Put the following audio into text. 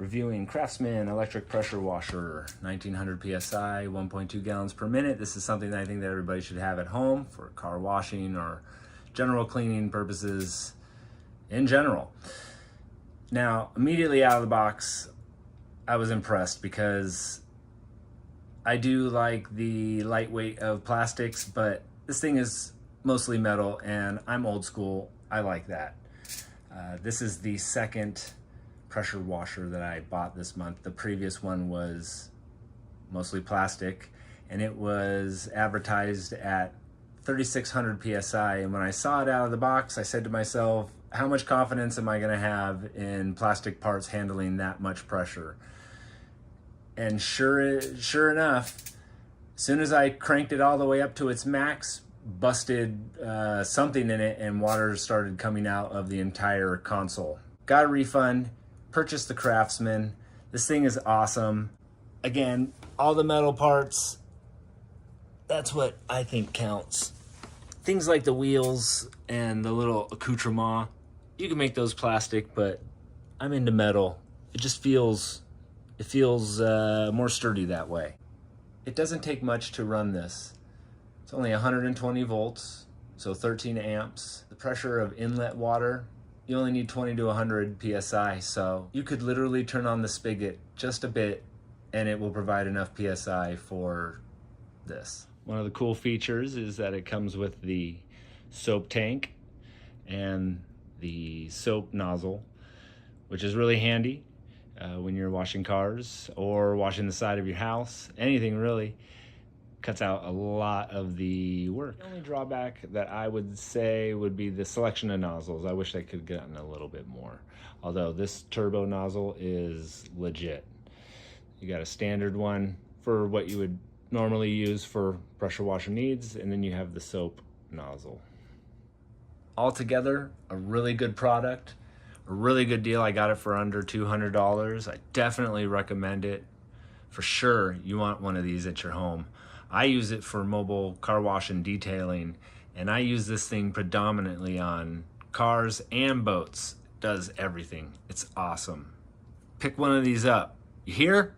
Reviewing Craftsman electric pressure washer, 1900 PSI, 1.2 gallons per minute. This is something that I think that everybody should have at home for car washing or general cleaning purposes in general. Now, immediately out of the box, I was impressed because I do like the lightweight of plastics, but this thing is mostly metal and I'm old school. I like that. This is the second pressure washer that I bought this month. The previous one was mostly plastic and it was advertised at 3600 PSI. And when I saw it out of the box, I said to myself, how much confidence am I gonna have in plastic parts handling that much pressure? And sure enough, as soon as I cranked it all the way up to its max, busted something in it and water started coming out of the entire console. Got a refund, purchased the Craftsman. This thing is awesome. Again, all the metal parts, that's what I think counts. Things like the wheels and the little accoutrement, you can make those plastic, but I'm into metal. It just feels, more sturdy that way. It doesn't take much to run this. It's only 120 volts, so 13 amps. The pressure of inlet water, you only need 20 to 100 PSI, so you could literally turn on the spigot just a bit and it will provide enough PSI for this. One of the cool features is that it comes with the soap tank and the soap nozzle, which is really handy when you're washing cars or washing the side of your house. Anything really. Cuts out a lot of the work. The only drawback that I would say would be the selection of nozzles. I wish they could have gotten a little bit more. Although this turbo nozzle is legit. You got a standard one for what you would normally use for pressure washer needs, and then you have the soap nozzle. Altogether, a really good product, a really good deal. I got it for under $200. I definitely recommend it. For sure, you want one of these at your home. I use it for mobile car wash and detailing, and I use this thing predominantly on cars and boats. It does everything. It's awesome. Pick one of these up. You hear?